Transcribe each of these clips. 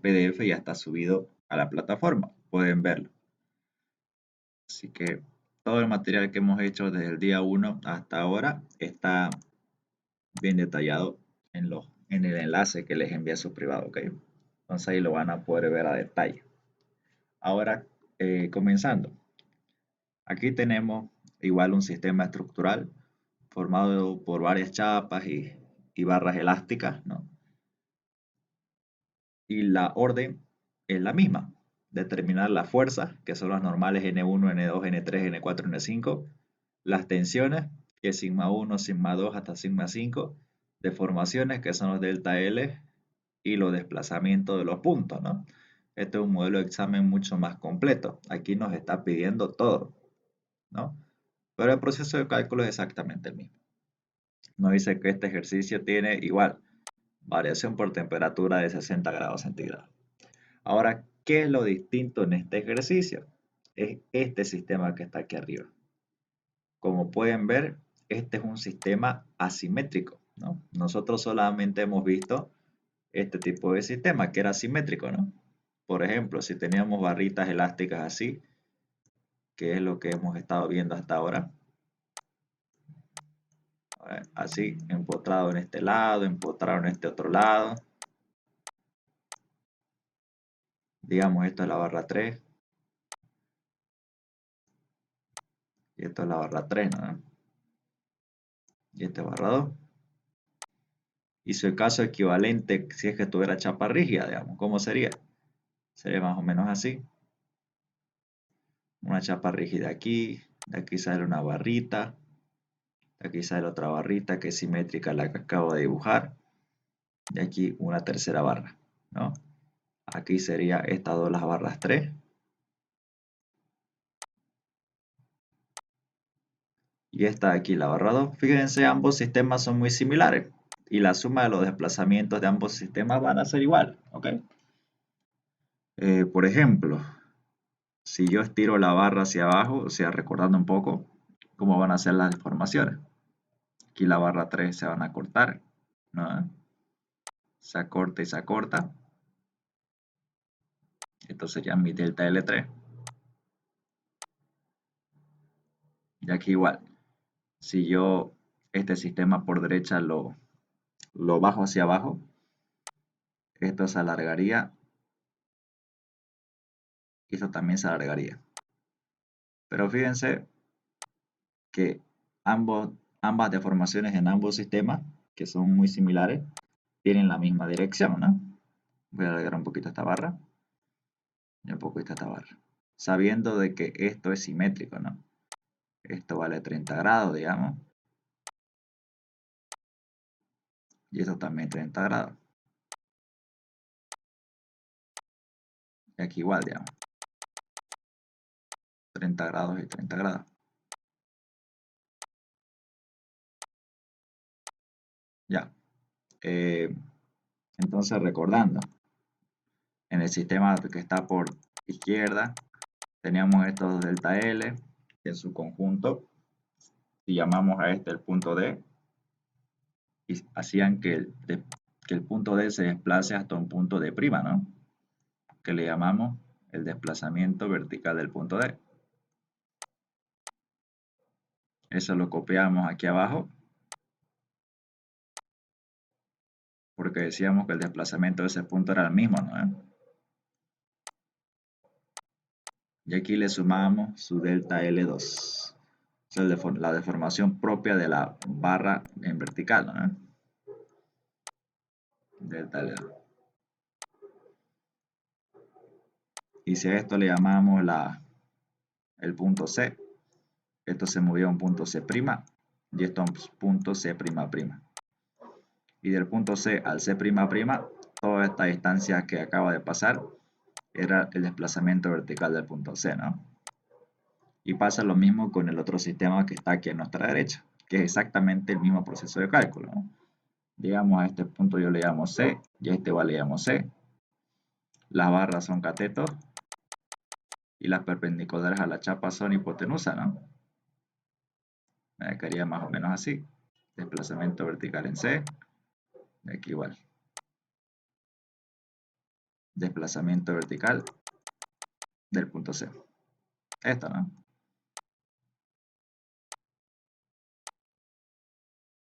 PDF ya está subido a la plataforma, pueden verlo. Así que todo el material que hemos hecho desde el día 1 hasta ahora está bien detallado en el enlace que les envía a su privado, ¿ok? Entonces ahí lo van a poder ver a detalle. Ahora, comenzando. Aquí tenemos igual un sistema estructural formado por varias chapas y barras elásticas, ¿no? Y la orden es la misma. Determinar las fuerzas, que son las normales N1, N2, N3, N4, N5. Las tensiones, que es sigma 1, sigma 2 hasta sigma 5. Deformaciones, que son los delta L. Y los desplazamientos de los puntos, ¿no? Este es un modelo de examen mucho más completo. Aquí nos está pidiendo todo, ¿no? Pero el proceso de cálculo es exactamente el mismo. Nos dice que este ejercicio tiene igual variación por temperatura de 60 grados centígrados. Ahora, ¿qué es lo distinto en este ejercicio? Es este sistema que está aquí arriba. Como pueden ver, este es un sistema asimétrico, ¿no? Nosotros solamente hemos visto este tipo de sistema que era asimétrico, ¿no? Por ejemplo, si teníamos barritas elásticas así, que es lo que hemos estado viendo hasta ahora, así, empotrado en este lado, empotrado en este otro lado, digamos esto es la barra 3 y esto es la barra 3, ¿no? Y este es barra 2. Y su caso equivalente, si es que tuviera chapa rígida, digamos, ¿cómo sería? Sería más o menos así. Una chapa rígida aquí, de aquí sale una barrita, de aquí sale otra barrita que es simétrica a la que acabo de dibujar, y aquí una tercera barra, ¿no? Aquí sería estas dos las barras 3. Y esta de aquí la barra 2. Fíjense, ambos sistemas son muy similares. Y la suma de los desplazamientos de ambos sistemas van a ser igual, ¿ok? Por ejemplo, si yo estiro la barra hacia abajo, o sea, recordando un poco cómo van a ser las deformaciones. Aquí la barra 3 se van a cortar, ¿no? Se acorta y se acorta. Esto sería mi delta L3. Y aquí igual, si yo este sistema por derecha lo bajo hacia abajo, esto se alargaría y esto también se alargaría. Pero fíjense que ambas deformaciones en ambos sistemas, que son muy similares, tienen la misma dirección, ¿no? Voy a alargar un poquito esta barra y un poquito esta barra, sabiendo de que esto es simétrico, ¿no? Esto vale 30 grados, digamos, y esto también 30 grados. Y aquí igual, digamos, 30 grados y 30 grados. Ya. Entonces, recordando, en el sistema que está por izquierda, teníamos estos delta L, que en su conjunto, si llamamos a este el punto D, y hacían que el punto D se desplace hasta un punto D', ¿no? Que le llamamos el desplazamiento vertical del punto D. Eso lo copiamos aquí abajo, porque decíamos que el desplazamiento de ese punto era el mismo, ¿no? Y aquí le sumamos su delta L2. Esa es la deformación propia de la barra en vertical, ¿no? Delta L2. Y si a esto le llamamos el punto C, esto se movió a un punto C' y esto a un punto C''. Y del punto C al C'', toda esta distancia que acaba de pasar era el desplazamiento vertical del punto C, ¿no? Y pasa lo mismo con el otro sistema que está aquí a nuestra derecha, que es exactamente el mismo proceso de cálculo, ¿no? Digamos, a este punto yo le llamo C y a este igual le llamo C. Las barras son catetos y las perpendiculares a la chapa son hipotenusa, ¿no? Me quedaría más o menos así. Desplazamiento vertical en C, aquí igual. desplazamiento vertical del punto C. Esto, ¿no?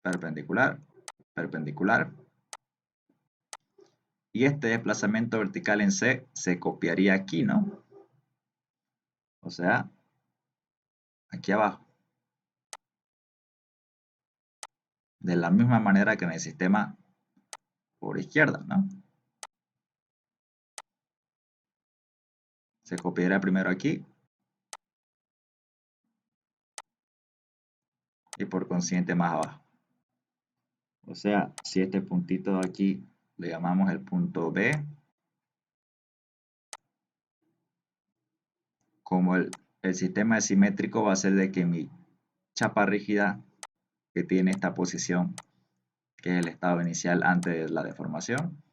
Perpendicular, perpendicular. Y este desplazamiento vertical en C se copiaría aquí, ¿no? O sea, aquí abajo. De la misma manera que en el sistema por izquierda, ¿no? Se copiará primero aquí y por consiguiente más abajo. O sea, si este puntito de aquí le llamamos el punto B, como el sistema es simétrico, va a ser de que mi chapa rígida que tiene esta posición, que es el estado inicial antes de la deformación,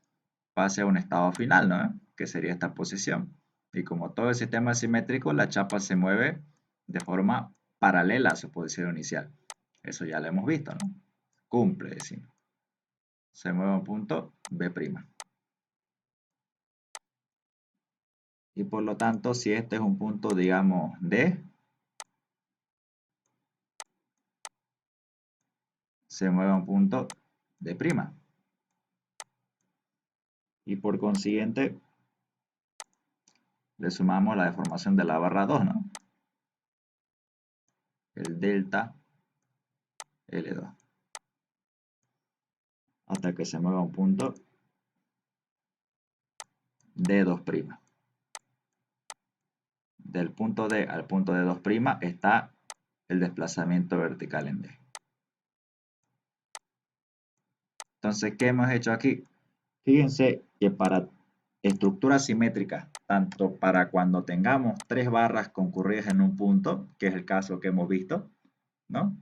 pase a un estado final, ¿no? Que sería esta posición. Y como todo el sistema es simétrico, la chapa se mueve de forma paralela a su posición inicial. Eso ya lo hemos visto, ¿no? Cumple, decimos. Se mueve a un punto B'. Y por lo tanto, si este es un punto, digamos, D, se mueve a un punto D'. Y por consiguiente, le sumamos la deformación de la barra 2, ¿no? El delta L2. Hasta que se mueva a un punto D2'. Del punto D al punto D2' está el desplazamiento vertical en D. Entonces, ¿qué hemos hecho aquí? Fíjense que para estructuras simétricas, tanto para cuando tengamos tres barras concurridas en un punto, que es el caso que hemos visto, ¿no?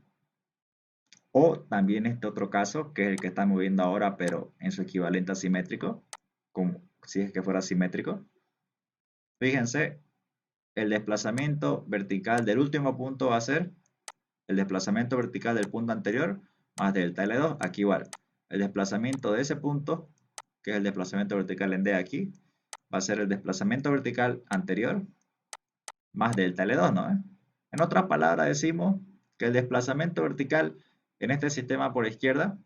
O también este otro caso, que es el que estamos viendo ahora, pero en su equivalente asimétrico, como si es que fuera simétrico. Fíjense, el desplazamiento vertical del último punto va a ser el desplazamiento vertical del punto anterior más delta L2, aquí igual. El desplazamiento de ese punto, que es el desplazamiento vertical en D aquí, va a ser el desplazamiento vertical anterior más delta L2, ¿no? En otras palabras decimos que el desplazamiento vertical en este sistema por izquierda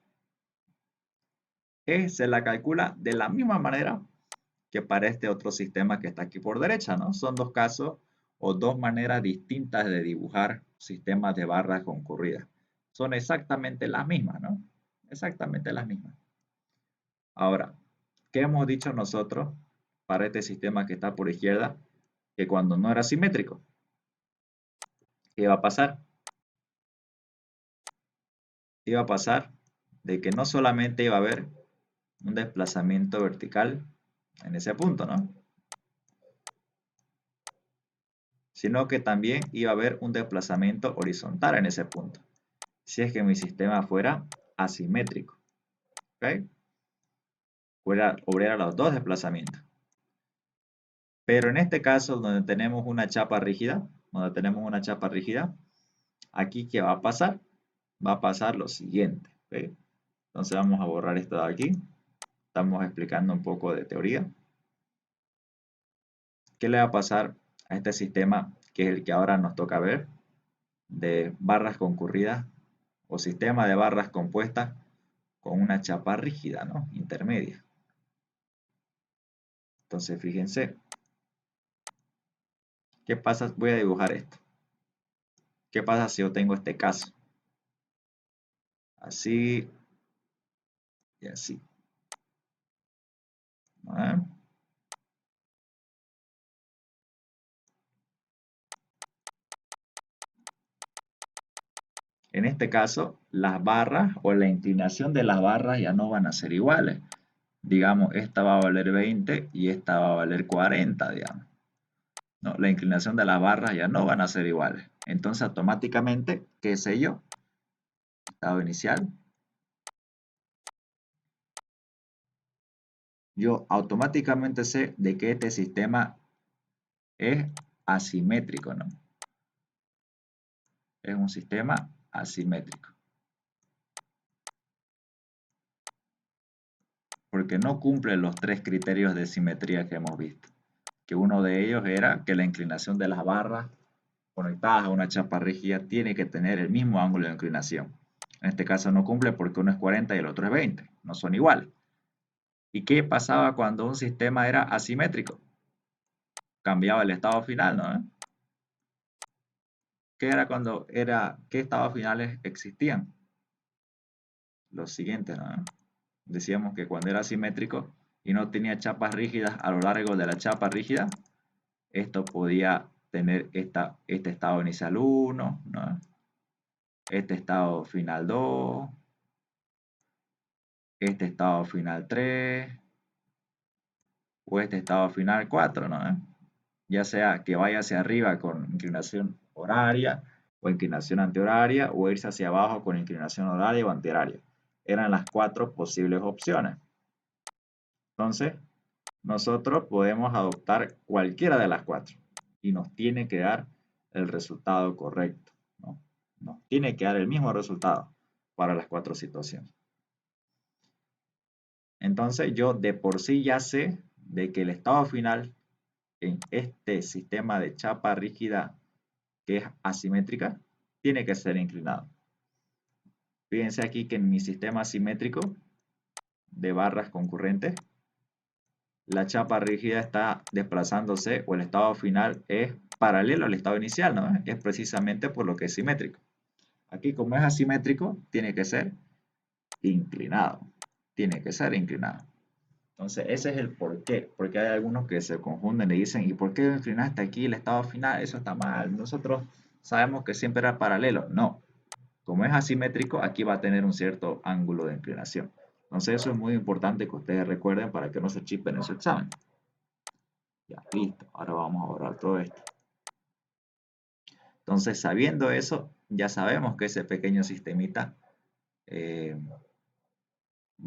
se la calcula de la misma manera que para este otro sistema que está aquí por derecha, ¿no? Son dos casos o dos maneras distintas de dibujar sistemas de barras concurridas. Son exactamente las mismas, ¿no? Exactamente las mismas. Ahora, ¿qué hemos dicho nosotros para este sistema que está por izquierda? Que cuando no era simétrico, ¿qué iba a pasar? Iba a pasar de que no solamente iba a haber un desplazamiento vertical en ese punto, ¿no? Sino que también iba a haber un desplazamiento horizontal en ese punto, si es que mi sistema fuera asimétrico, ¿ok? Hubiera los dos desplazamientos. Pero en este caso, donde tenemos una chapa rígida, aquí ¿qué va a pasar? Va a pasar lo siguiente, ¿ok? Entonces vamos a borrar esto de aquí. Estamos explicando un poco de teoría. ¿Qué le va a pasar a este sistema, que es el que ahora nos toca ver, de barras concurridas o sistema de barras compuestas con una chapa rígida, ¿no? Intermedia. Entonces, fíjense, ¿qué pasa? Voy a dibujar esto. ¿Qué pasa si yo tengo este caso? Así y así. ¿No? En este caso, las barras o la inclinación de las barras ya no van a ser iguales. Digamos, esta va a valer 20 y esta va a valer 40, digamos. No, la inclinación de las barras ya no van a ser iguales. Entonces, automáticamente, ¿qué sé yo? Estado inicial. Yo automáticamente sé de que este sistema es asimétrico, ¿no? Es un sistema asimétrico. porque no cumple los tres criterios de simetría que hemos visto. Que uno de ellos era que la inclinación de las barras conectadas a una chapa rígida tiene que tener el mismo ángulo de inclinación. En este caso no cumple porque uno es 40 y el otro es 20, no son iguales. ¿Y qué pasaba cuando un sistema era asimétrico? Cambiaba el estado final, ¿no? ¿Qué estados finales existían? Los siguientes, ¿no? Decíamos que cuando era asimétrico y no tenía chapas rígidas a lo largo de la chapa rígida, esto podía tener este estado inicial 1, ¿no? Este estado final 2, este estado final 3 o este estado final 4, ¿no? Ya sea que vaya hacia arriba con inclinación horaria o inclinación antihoraria o irse hacia abajo con inclinación horaria o antihoraria. Eran las 4 posibles opciones. Entonces, nosotros podemos adoptar cualquiera de las 4 y nos tiene que dar el resultado correcto, ¿no? Nos tiene que dar el mismo resultado para las 4 situaciones. Entonces, yo de por sí ya sé de que el estado final en este sistema de chapa rígida que es asimétrica tiene que ser inclinado. Fíjense aquí que en mi sistema asimétrico de barras concurrentes, la chapa rígida está desplazándose o el estado final es paralelo al estado inicial, ¿no? Es precisamente por lo que es simétrico. Aquí, como es asimétrico, tiene que ser inclinado. Tiene que ser inclinado. Entonces, ese es el por qué. Porque hay algunos que se confunden y dicen, ¿y por qué inclinaste aquí el estado final? Eso está mal. Nosotros sabemos que siempre era paralelo. No. Como es asimétrico, aquí va a tener un cierto ángulo de inclinación. Entonces, eso es muy importante que ustedes recuerden para que no se chipen en su examen. Ya, listo. Ahora vamos a borrar todo esto. Entonces, sabiendo eso, ya sabemos que ese pequeño sistemita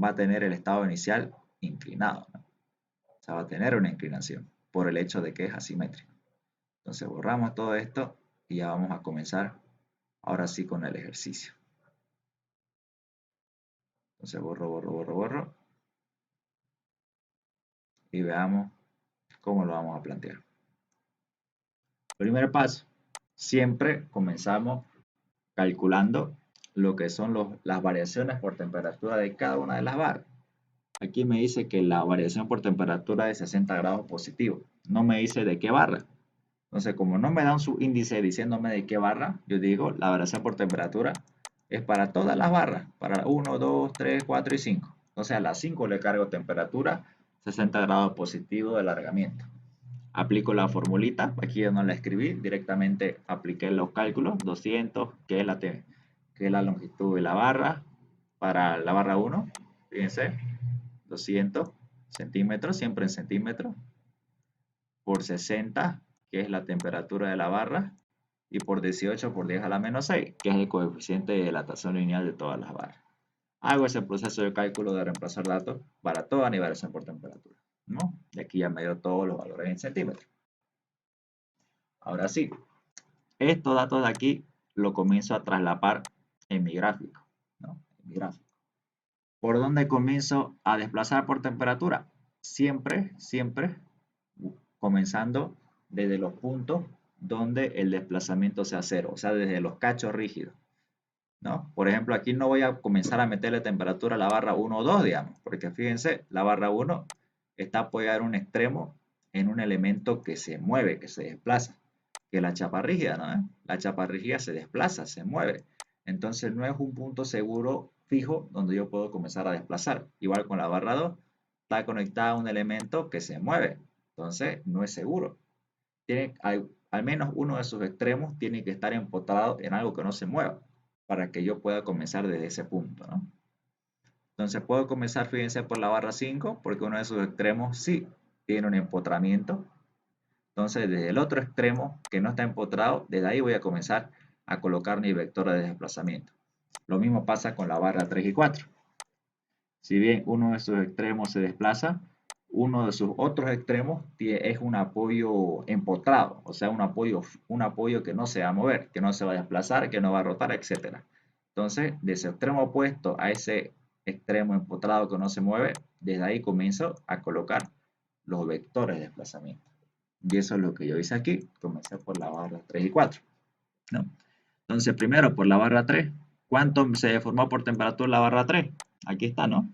va a tener el estado inicial inclinado, ¿no? O sea, va a tener una inclinación por el hecho de que es asimétrico. Entonces, borramos todo esto y ya vamos a comenzar ahora sí con el ejercicio. Entonces, borro. Y veamos cómo lo vamos a plantear. Primer paso, siempre comenzamos calculando lo que son las variaciones por temperatura de cada una de las barras. Aquí me dice que la variación por temperatura es de 60 grados positivo. No me dice de qué barra. Entonces, como no me dan su índice diciéndome de qué barra, yo digo la variación por temperatura es para todas las barras, para 1, 2, 3, 4 y 5. Entonces, a las 5 le cargo temperatura 60 grados positivo de alargamiento. Aplico la formulita, aquí yo no la escribí, directamente apliqué los cálculos, 200, que es la longitud de la barra, para la barra 1, fíjense, 200 centímetros, siempre en centímetros, por 60, que es la temperatura de la barra, y por 18 por 10 a la menos 6, que es el coeficiente de dilatación lineal de todas las barras. Hago ese proceso de cálculo de reemplazar datos para toda variación por temperatura, ¿no? Y aquí ya me dio todos los valores en centímetros. Ahora sí, estos datos de aquí lo comienzo a traslapar en mi gráfico, ¿no? En mi gráfico. ¿Por dónde comienzo a desplazar por temperatura? Siempre comenzando desde los puntos donde el desplazamiento sea cero, o sea, desde los cachos rígidos, ¿no? Por ejemplo, aquí no voy a comenzar a meterle temperatura a la barra 1 o 2, digamos, porque fíjense, la barra 1 está apoyada en un extremo en un elemento que se mueve, que se desplaza, que la chapa rígida, ¿no? La chapa rígida se desplaza, se mueve. Entonces no es un punto seguro fijo donde yo puedo comenzar a desplazar. Igual con la barra 2, está conectada a un elemento que se mueve. Entonces no es seguro. Al menos uno de sus extremos tiene que estar empotrado en algo que no se mueva para que yo pueda comenzar desde ese punto, ¿no? Entonces puedo comenzar, fíjense, por la barra 5 porque uno de sus extremos sí tiene un empotramiento. Entonces, desde el otro extremo que no está empotrado, desde ahí voy a comenzar a colocar mi vector de desplazamiento. Lo mismo pasa con la barra 3 y 4. Si bien uno de sus extremos se desplaza, uno de sus otros extremos es un apoyo empotrado, o sea, un apoyo que no se va a mover, que no se va a desplazar, que no va a rotar, etc. Entonces, de ese extremo opuesto a ese extremo empotrado que no se mueve, desde ahí comienzo a colocar los vectores de desplazamiento. Y eso es lo que yo hice aquí. Comencé por la barra 3 y 4, ¿no? Entonces, primero por la barra 3, ¿cuánto se deformó por temperatura la barra 3? Aquí está, ¿no?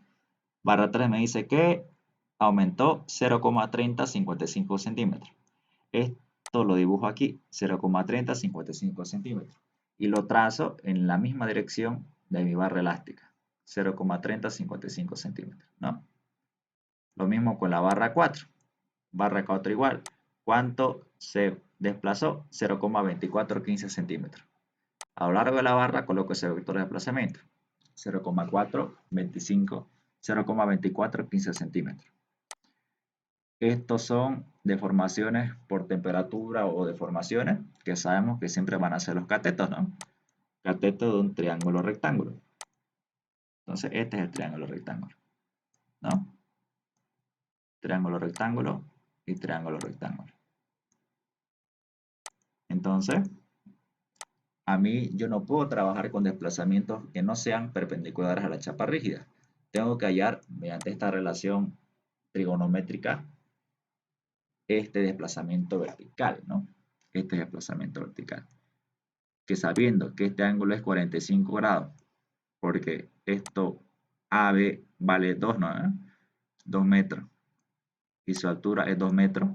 Barra 3 me dice que aumentó 0,3055 centímetros. Esto lo dibujo aquí, 0,3055 centímetros. Y lo trazo en la misma dirección de mi barra elástica, 0,3055 centímetros, ¿no? Lo mismo con la barra 4. Barra 4 igual. ¿Cuánto se desplazó? 0,2415 centímetros. A lo largo de la barra coloco ese vector de desplazamiento, 0,2415 centímetros. Estos son deformaciones por temperatura o deformaciones que sabemos que siempre van a ser los catetos, ¿no? Cateto de un triángulo rectángulo. Entonces, este es el triángulo rectángulo, ¿no? Triángulo rectángulo y triángulo rectángulo. Entonces, a mí yo no puedo trabajar con desplazamientos que no sean perpendiculares a la chapa rígida. Tengo que hallar, mediante esta relación trigonométrica, este desplazamiento vertical, ¿no? Este desplazamiento vertical. Que sabiendo que este ángulo es 45 grados, porque esto AB vale 2, ¿no? 2 metros. Y su altura es 2 metros.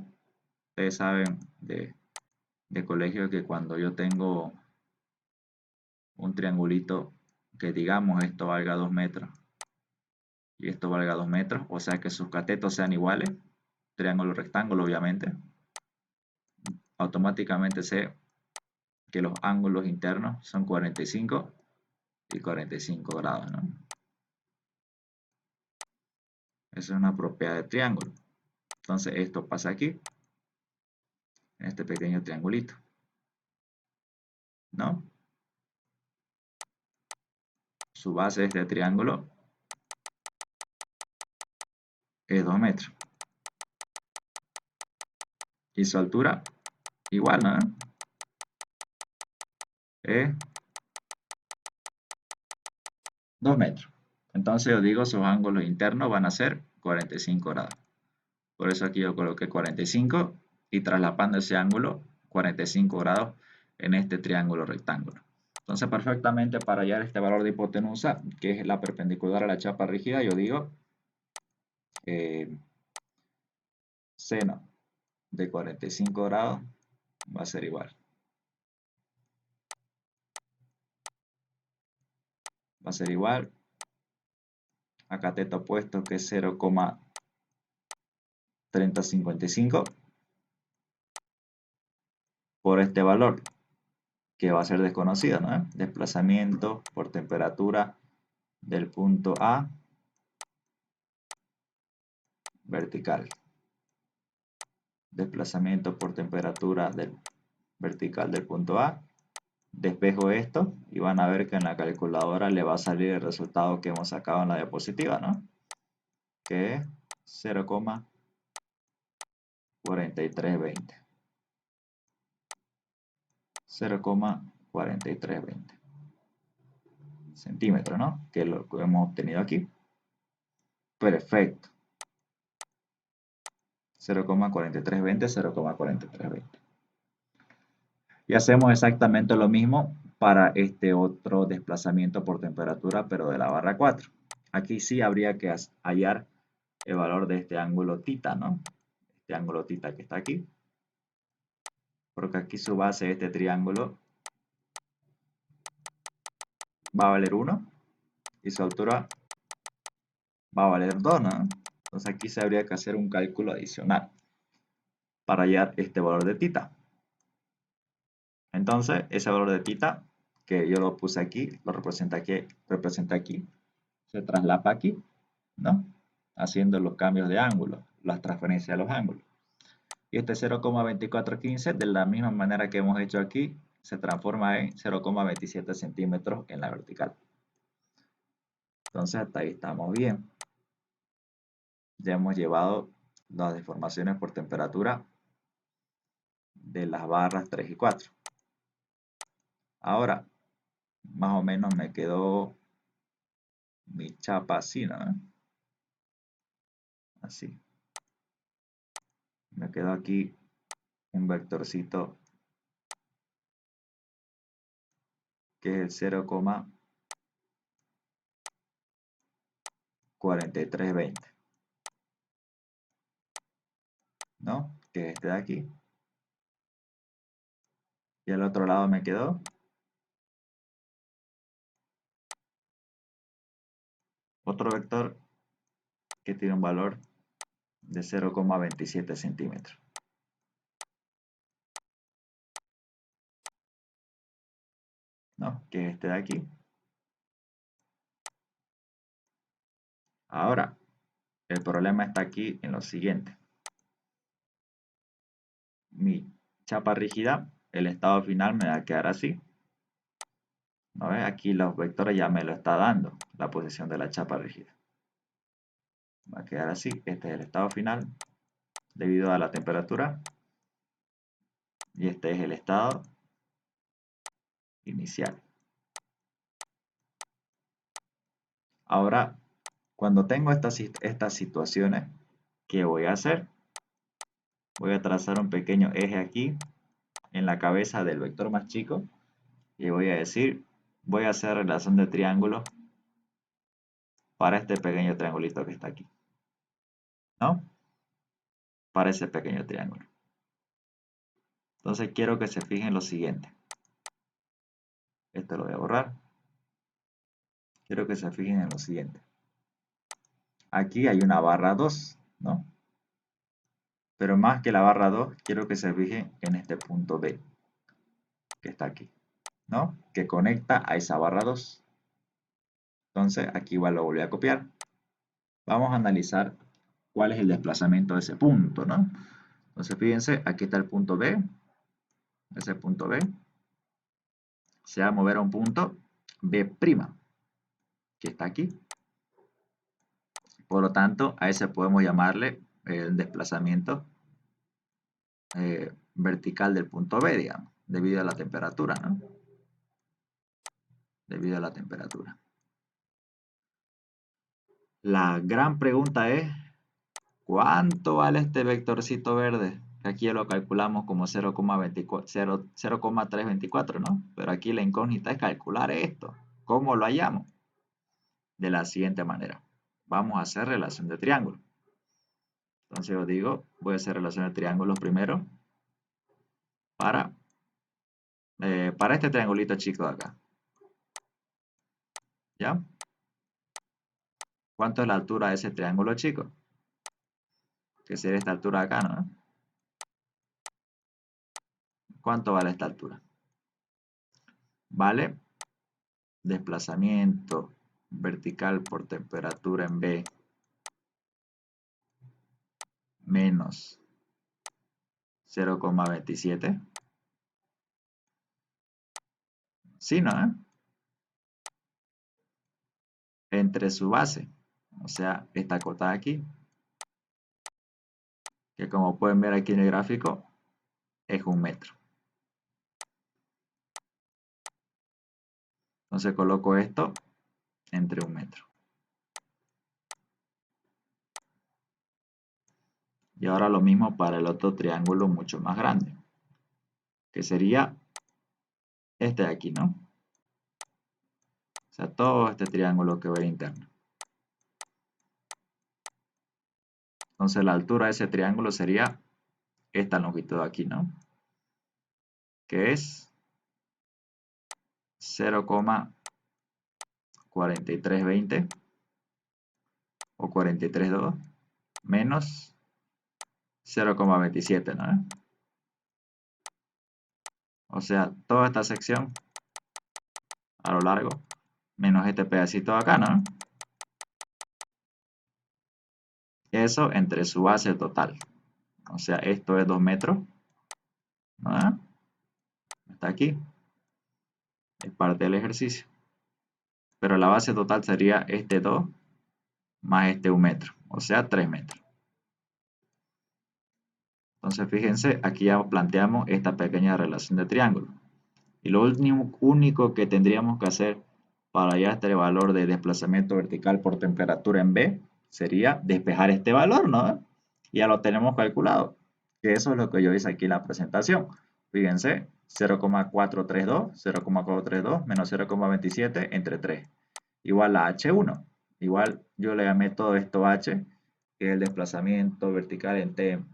Ustedes saben de colegio que cuando yo tengo un triangulito que digamos esto valga 2 metros y esto valga 2 metros, o sea que sus catetos sean iguales, triángulo rectángulo obviamente, automáticamente sé que los ángulos internos son 45 y 45 grados, ¿no? Esa es una propiedad de triángulo. Entonces esto pasa aquí, en este pequeño triangulito, ¿no? Su base de este triángulo es 2 metros. Y su altura, igual, ¿no? Es 2 metros. Entonces yo digo, sus ángulos internos van a ser 45 grados. Por eso aquí yo coloqué 45 y traslapando ese ángulo 45 grados en este triángulo rectángulo. Entonces perfectamente para hallar este valor de hipotenusa, que es la perpendicular a la chapa rígida, yo digo seno de 45 grados va a ser igual. Va a ser igual a cateto opuesto que es 0,3055 por este valor que va a ser desconocido, ¿no? Desplazamiento por temperatura del punto A vertical. Desplazamiento por temperatura vertical del punto A. Despejo esto y van a ver que en la calculadora le va a salir el resultado que hemos sacado en la diapositiva, ¿no? Que es 0,4320. 0,4320 centímetros, ¿no? Que es lo que hemos obtenido aquí. Perfecto. 0,4320, 0,4320. Y hacemos exactamente lo mismo para este otro desplazamiento por temperatura, pero de la barra 4. Aquí sí habría que hallar el valor de este ángulo θ, ¿no? Este ángulo θ que está aquí. Porque aquí su base de este triángulo va a valer 1 y su altura va a valer 2, ¿no? Entonces aquí se habría que hacer un cálculo adicional para hallar este valor de θ. Entonces, ese valor de θ, que yo lo puse aquí, lo representa aquí, se traslapa aquí, ¿no? Haciendo los cambios de ángulo, las transferencias de los ángulos. Y este 0,2415, de la misma manera que hemos hecho aquí, se transforma en 0,27 centímetros en la vertical. Entonces, hasta ahí estamos bien. Ya hemos llevado las deformaciones por temperatura de las barras 3 y 4. Ahora, más o menos me quedó mi chapa así, ¿no? así. Me quedó aquí un vectorcito que es el 0,4320, ¿no? Que es este de aquí. Y al otro lado me quedó otro vector que tiene un valor de 0,27 centímetros, ¿no? Que es este de aquí. Ahora, el problema está aquí en lo siguiente. Mi chapa rígida, el estado final me va a quedar así. ¿No ves? Aquí los vectores ya me lo está dando, la posición de la chapa rígida. Va a quedar así. Este es el estado final debido a la temperatura. Y este es el estado inicial. Ahora, cuando tengo estas situaciones, ¿qué voy a hacer? Voy a trazar un pequeño eje aquí en la cabeza del vector más chico y voy a decir, voy a hacer relación de triángulo para este pequeño triangulito que está aquí, ¿no? Para ese pequeño triángulo. Entonces quiero que se fijen lo siguiente. Esto lo voy a borrar. Quiero que se fijen en lo siguiente. Aquí hay una barra 2, ¿no? Pero más que la barra 2, quiero que se fijen en este punto B, que está aquí, ¿no? Que conecta a esa barra 2. Entonces aquí igual lo volví a copiar. Vamos a analizar cuál es el desplazamiento de ese punto, ¿no? Entonces fíjense, aquí está el punto B. Ese punto B se va a mover a un punto B', que está aquí. Por lo tanto, a ese podemos llamarle el desplazamiento vertical del punto B, digamos, debido a la temperatura, ¿no? Debido a la temperatura. La gran pregunta es, ¿cuánto vale este vectorcito verde? Aquí ya lo calculamos como 0,324, ¿no? Pero aquí la incógnita es calcular esto. ¿Cómo lo hallamos? De la siguiente manera. Vamos a hacer relación de triángulo. Entonces yo digo, voy a hacer relación de triángulos primero para este triangulito chico de acá. ¿Ya? ¿Cuánto es la altura de ese triángulo chico? Que sería esta altura de acá, ¿no? ¿Cuánto vale esta altura? Vale desplazamiento vertical por temperatura en B menos 0,27. Sí, ¿no? Entre su base, o sea, esta cota de aquí, que como pueden ver aquí en el gráfico, es 1 metro. Entonces coloco esto entre 1 metro. Y ahora lo mismo para el otro triángulo mucho más grande, que sería este de aquí, ¿no? O sea, todo este triángulo que ve interno. Entonces la altura de ese triángulo sería esta longitud de aquí, ¿no? Que es 0,4320 o 43,2 menos 0,27, ¿no? O sea, toda esta sección a lo largo menos este pedacito de acá, ¿no? Eso entre su base total. O sea, esto es 2 metros, ¿no? Está aquí. Es parte del ejercicio. Pero la base total sería este 2 más este 1 metro. O sea, 3 metros. Entonces, fíjense, aquí ya planteamos esta pequeña relación de triángulo. Y lo único que tendríamos que hacer para hallar este valor de desplazamiento vertical por temperatura en B sería despejar este valor, ¿no? Ya lo tenemos calculado, que eso es lo que yo hice aquí en la presentación. Fíjense, 0,432 menos 0,27 entre 3, igual a H1. Igual yo le llamé todo esto H, que es el desplazamiento vertical en T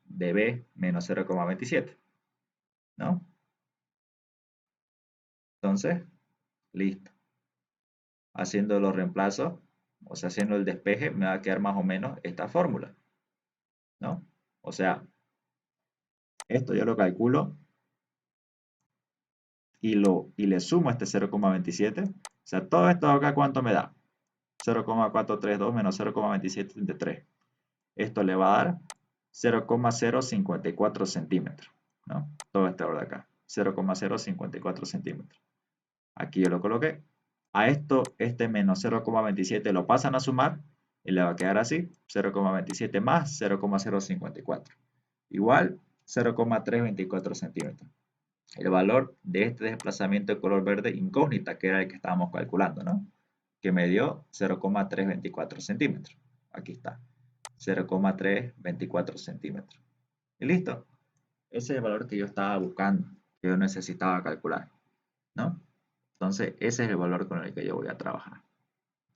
de B menos 0,27, ¿no? Entonces, listo. Haciendo los reemplazos, o sea, haciendo el despeje, me va a quedar más o menos esta fórmula, ¿no? O sea, esto yo lo calculo y le sumo este 0,27. O sea, todo esto acá, ¿cuánto me da? 0,432 menos 0,27 entre 3. Esto le va a dar 0,054 centímetros, ¿no? Todo este valor de acá, 0,054 centímetros. Aquí yo lo coloqué. A esto, este menos 0,27 lo pasan a sumar y le va a quedar así, 0,27 más 0,054. Igual 0,324 centímetros. El valor de este desplazamiento de color verde incógnita, que era el que estábamos calculando, ¿no? Que me dio 0,324 centímetros. Aquí está, 0,324 centímetros. Y listo. Ese es el valor que yo estaba buscando, que yo necesitaba calcular, ¿no? Entonces, ese es el valor con el que yo voy a trabajar.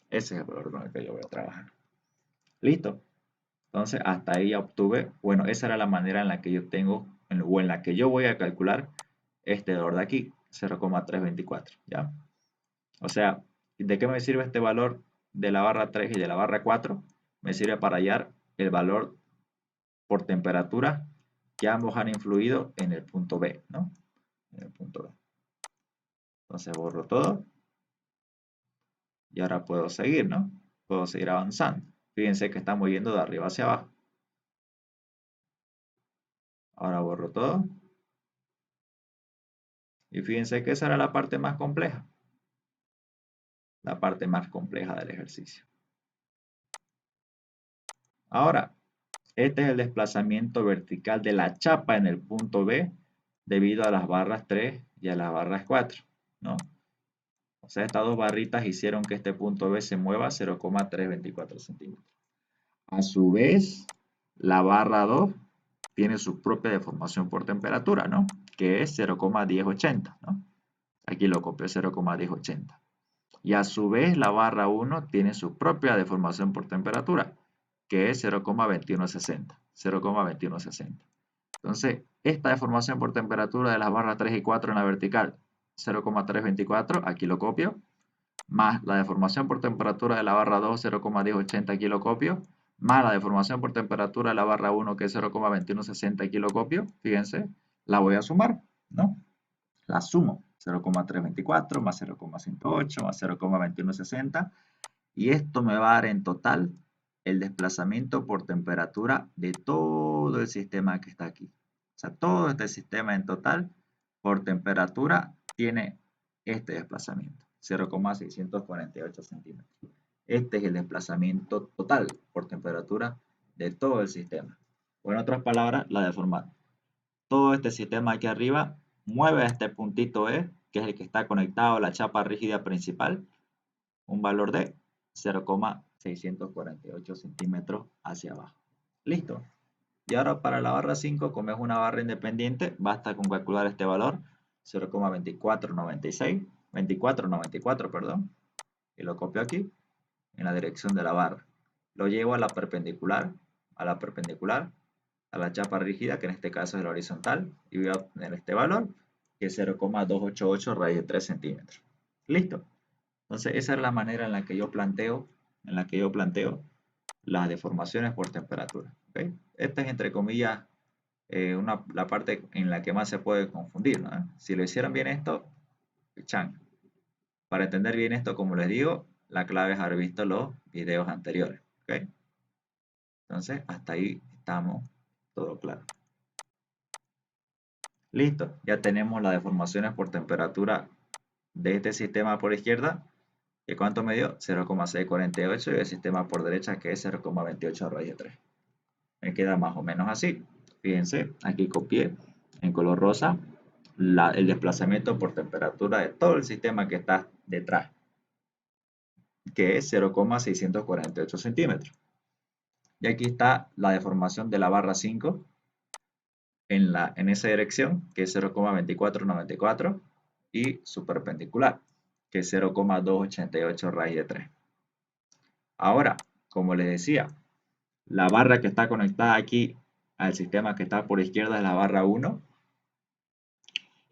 Ese es el valor con el que yo voy a trabajar. ¿Listo? Entonces, hasta ahí ya obtuve, bueno, esa era la manera en la que yo tengo, o en la que yo voy a calcular este valor de aquí, 0,324, ¿ya? O sea, ¿de qué me sirve este valor de la barra 3 y de la barra 4? Me sirve para hallar el valor por temperatura que ambos han influido en el punto B, ¿no? En el punto B. Entonces borro todo y ahora puedo seguir, ¿no? Puedo seguir avanzando. Fíjense que estamos yendo de arriba hacia abajo. Ahora borro todo. Y fíjense que esa era la parte más compleja. La parte más compleja del ejercicio. Ahora, este es el desplazamiento vertical de la chapa en el punto B debido a las barras 3 y a las barras 4, ¿no? O sea, estas dos barritas hicieron que este punto B se mueva 0,324 centímetros. A su vez, la barra 2 tiene su propia deformación por temperatura, ¿no? Que es 0,1080, ¿no? Aquí lo copio, 0,1080. Y a su vez, la barra 1 tiene su propia deformación por temperatura, que es 0,2160. 0,2160. Entonces, esta deformación por temperatura de las barras 3 y 4 en la vertical, 0,324, aquí lo copio, más la deformación por temperatura de la barra 2, 0,1080, aquí lo copio, más la deformación por temperatura de la barra 1, que es 0,2160, aquí lo copio, fíjense, la voy a sumar, ¿no? La sumo, 0,324 más 0,108 más 0,2160, y esto me va a dar en total el desplazamiento por temperatura de todo el sistema que está aquí. O sea, todo este sistema en total por temperatura tiene este desplazamiento, 0,648 centímetros. Este es el desplazamiento total por temperatura de todo el sistema. O en otras palabras, la deformada. Todo este sistema aquí arriba mueve a este puntito E, que es el que está conectado a la chapa rígida principal, un valor de 0,648 centímetros hacia abajo. Listo. Y ahora para la barra 5, como es una barra independiente, basta con calcular este valor, 0,2496, 2494, perdón, y lo copio aquí, en la dirección de la barra. Lo llevo a la perpendicular, a la chapa rígida, que en este caso es la horizontal, y voy a obtener este valor, que es 0,288 raíz de 3 centímetros. Listo. Entonces, esa es la manera en la que yo planteo, las deformaciones por temperatura. ¿Okay? Esta es, entre comillas, la parte en la que más se puede confundir, ¿no? Si lo hicieron bien esto, chan. Para entender bien esto, como les digo, la clave es haber visto los videos anteriores. ¿Okay? Entonces, hasta ahí estamos todo claro. Listo, ya tenemos las deformaciones por temperatura de este sistema por izquierda. ¿Y cuánto me dio? 0,648, y el sistema por derecha, que es 0,28 raíz de 3. Me queda más o menos así. Fíjense, aquí copié en color rosa el desplazamiento por temperatura de todo el sistema que está detrás. que es 0,648 centímetros. Y aquí está la deformación de la barra 5 en esa dirección, que es 0,2494, y su perpendicular, que es 0,288 raíz de 3. Ahora, como les decía, la barra que está conectada aquí al sistema que está por izquierda es la barra 1.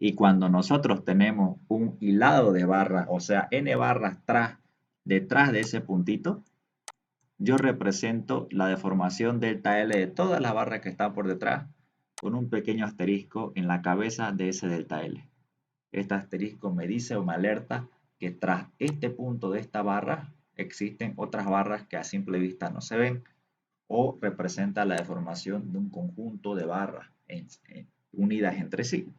Y cuando nosotros tenemos un hilado de barras, o sea, n barras detrás de ese puntito, yo represento la deformación delta L de todas las barras que están por detrás con un pequeño asterisco en la cabeza de ese delta L. Este asterisco me dice o me alerta que tras este punto de esta barra existen otras barras que a simple vista no se ven, o representa la deformación de un conjunto de barras unidas entre sí.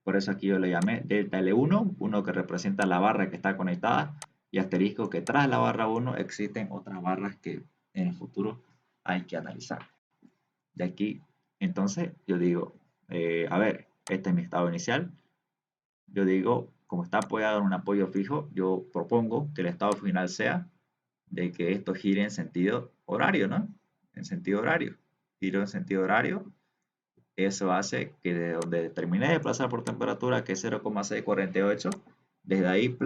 Por eso aquí yo le llamé delta L1, uno que representa la barra que está conectada, y asterisco que tras la barra 1 existen otras barras que en el futuro hay que analizar. De aquí, entonces, yo digo, a ver, este es mi estado inicial. Yo digo, como está apoyado en un apoyo fijo, yo propongo que el estado final sea de que esto gire en sentido horario, ¿no? En sentido horario. Giro en sentido horario. Eso hace que de donde terminé de desplazar por temperatura, que es 0,648, desde ahí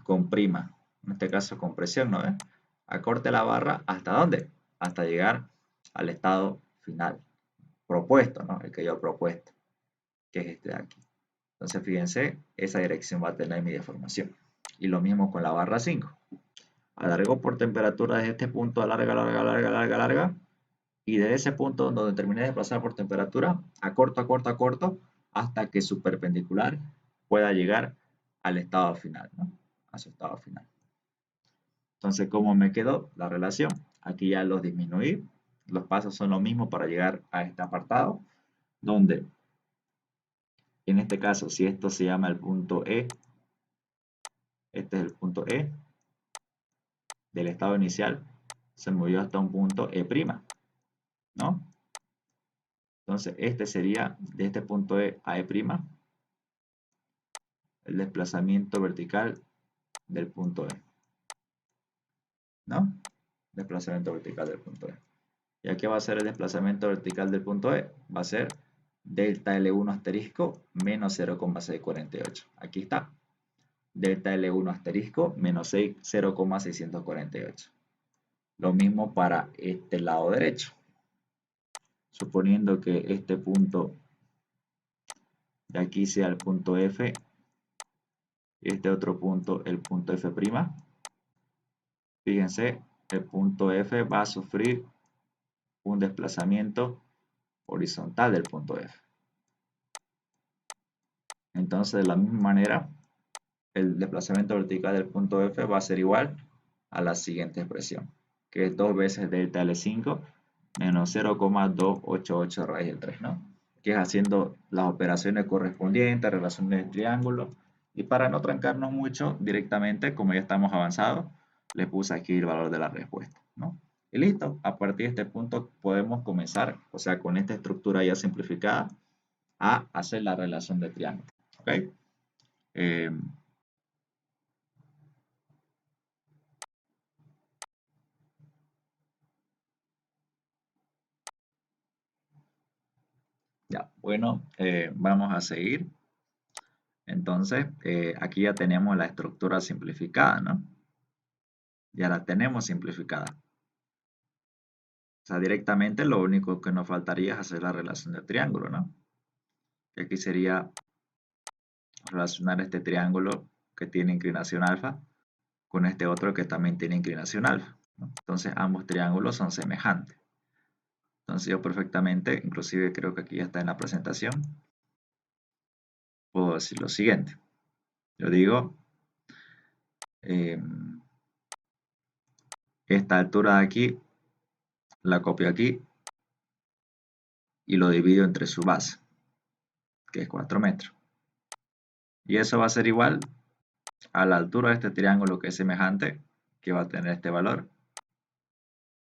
comprima. En este caso compresión, ¿no ves? Acorte la barra, ¿hasta dónde? Hasta llegar al estado final propuesto, ¿no? El que yo he propuesto, que es este de aquí. Entonces, fíjense, esa dirección va a tener mi deformación. Y lo mismo con la barra 5. Alargo por temperatura desde este punto, larga, larga, larga, larga, larga. Y desde ese punto donde terminé de desplazar por temperatura, acorto, acorto, acorto, hasta que su perpendicular pueda llegar al estado final, ¿no? A su estado final. Entonces, ¿cómo me quedó la relación? Aquí ya los disminuí. Los pasos son los mismos para llegar a este apartado, donde en este caso, si esto se llama el punto E, este es el punto E del estado inicial, se movió hasta un punto E', ¿no? Entonces, este sería de este punto E a E', el desplazamiento vertical del punto E, ¿no? Desplazamiento vertical del punto E. ¿Y aquí va a ser el desplazamiento vertical del punto E? Va a ser delta L1 asterisco menos 0,648. Aquí está. Delta L1 asterisco menos 0,648. Lo mismo para este lado derecho. Suponiendo que este punto de aquí sea el punto F y este otro punto el punto F'. Fíjense, el punto F va a sufrir un desplazamiento horizontal del punto F. Entonces, de la misma manera, el desplazamiento vertical del punto F va a ser igual a la siguiente expresión, que es 2 veces delta L5 menos 0,288 raíz de 3, ¿no? Que es haciendo las operaciones correspondientes, relaciones de triángulo. Y para no trancarnos mucho, directamente, como ya estamos avanzados, le puse aquí el valor de la respuesta, ¿no? Y listo, a partir de este punto podemos comenzar, o sea, con esta estructura ya simplificada, a hacer la relación de triángulo, ¿ok? Eh, ya, bueno, vamos a seguir. Entonces, aquí ya tenemos la estructura simplificada, ¿no? Ya la tenemos simplificada. O sea, directamente lo único que nos faltaría es hacer la relación de triángulo, ¿no? Que aquí sería relacionar este triángulo que tiene inclinación alfa con este otro que también tiene inclinación alfa, ¿no? Entonces, ambos triángulos son semejantes. Entonces, yo perfectamente, inclusive creo que aquí ya está en la presentación, puedo decir lo siguiente. Yo digo, esta altura de aquí la copio aquí y lo divido entre su base, que es 4 metros. Y eso va a ser igual a la altura de este triángulo que es semejante, que va a tener este valor,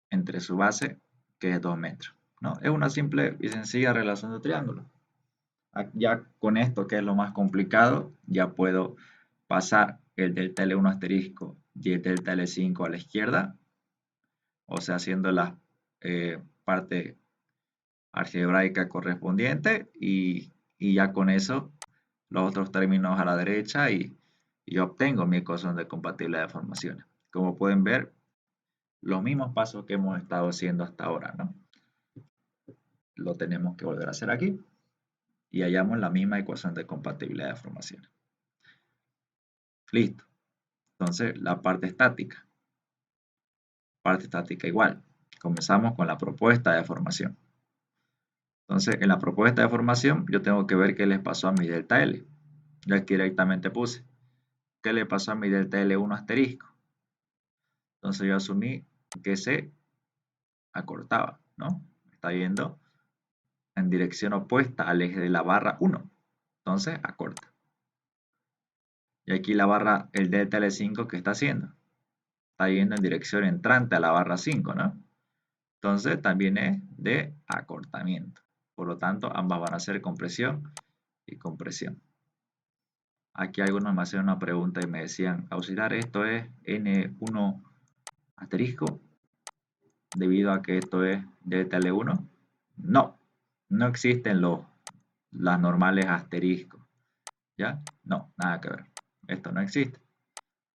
entre su base, que es 2 metros, ¿no? Es una simple y sencilla relación de triángulo. Ya con esto, que es lo más complicado, ya puedo pasar el delta L1 asterisco y el delta L5 a la izquierda, o sea, haciendo la parte algebraica correspondiente y ya con eso los otros términos a la derecha y obtengo mi ecuación de compatibilidad de formaciones. Como pueden ver, los mismos pasos que hemos estado haciendo hasta ahora, ¿no? Lo tenemos que volver a hacer aquí y hallamos la misma ecuación de compatibilidad de formaciones. Listo. Entonces, la parte estática. Parte estática igual. Comenzamos con la propuesta de formación. Entonces, en la propuesta de formación, yo tengo que ver qué les pasó a mi delta L. Yo aquí directamente puse, ¿qué le pasó a mi delta L1 asterisco? Entonces, yo asumí que se acortaba, ¿no? Está yendo en dirección opuesta al eje de la barra 1. Entonces, acorta. Y aquí la barra, el delta L5, ¿qué está haciendo? Está yendo en dirección entrante a la barra 5, ¿no? Entonces, también es de acortamiento. Por lo tanto, ambas van a ser compresión y compresión. Aquí algunos me hacían una pregunta y me decían, auxiliar, ¿esto es N1 asterisco debido a que esto es delta L1? No, no existen las normales asterisco. ¿Ya? No, nada que ver. Esto no existe.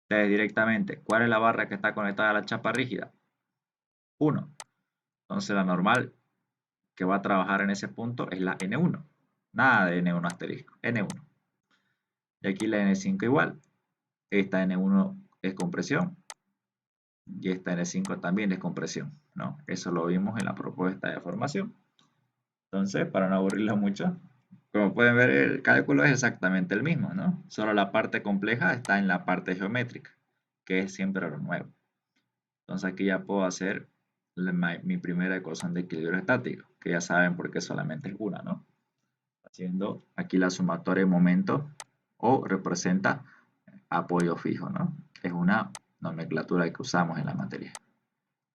Entonces, directamente, ¿cuál es la barra que está conectada a la chapa rígida? 1. Entonces, la normal que va a trabajar en ese punto es la N1. Nada de N1 asterisco, N1. Y aquí la N5 igual. Esta N1 es compresión y esta N5 también es compresión, ¿no? Eso lo vimos en la propuesta de formación. Entonces, para no aburrirlo mucho, como pueden ver, el cálculo es exactamente el mismo, ¿no? Solo la parte compleja está en la parte geométrica, que es siempre lo nuevo. Entonces aquí ya puedo hacer mi primera ecuación de equilibrio estático, que ya saben por qué solamente es una, ¿no? Haciendo aquí la sumatoria de momentos o representa apoyo fijo, ¿no? Es una nomenclatura que usamos en la materia.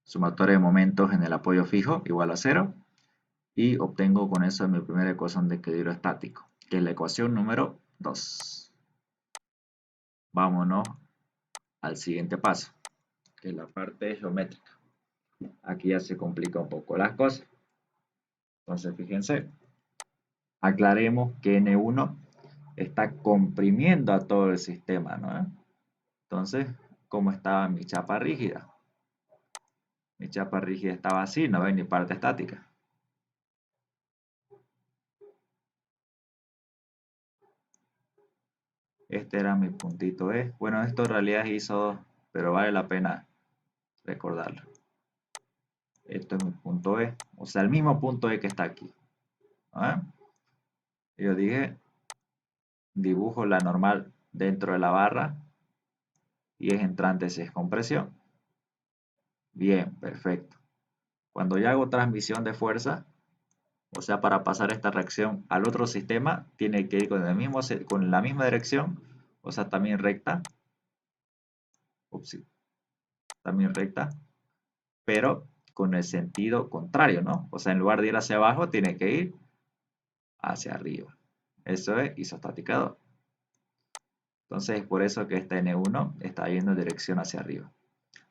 Sumatoria de momentos en el apoyo fijo igual a 0 y obtengo con eso mi primera ecuación de equilibrio estático, que es la ecuación número 2. Vámonos al siguiente paso, que es la parte geométrica. Aquí ya se complica un poco las cosas. Entonces, fíjense, aclaremos que N1 está comprimiendo a todo el sistema, ¿no? Entonces, ¿cómo estaba mi chapa rígida? Mi chapa rígida estaba así, no ven ni parte estática. Este era mi puntito E. Bueno, esto en realidad hizo 2, pero vale la pena recordarlo. Esto es mi punto E, o sea, el mismo punto E que está aquí. ¿Ah? Yo dije, dibujo la normal dentro de la barra y es entrante si es compresión. Bien, perfecto. Cuando ya hago transmisión de fuerza, o sea, para pasar esta reacción al otro sistema, tiene que ir con la misma dirección, o sea, también recta. Ups, también recta, pero con el sentido contrario, ¿no? O sea, en lugar de ir hacia abajo, tiene que ir hacia arriba. Eso es isostática 2. Entonces, es por eso que esta N1 está yendo en dirección hacia arriba.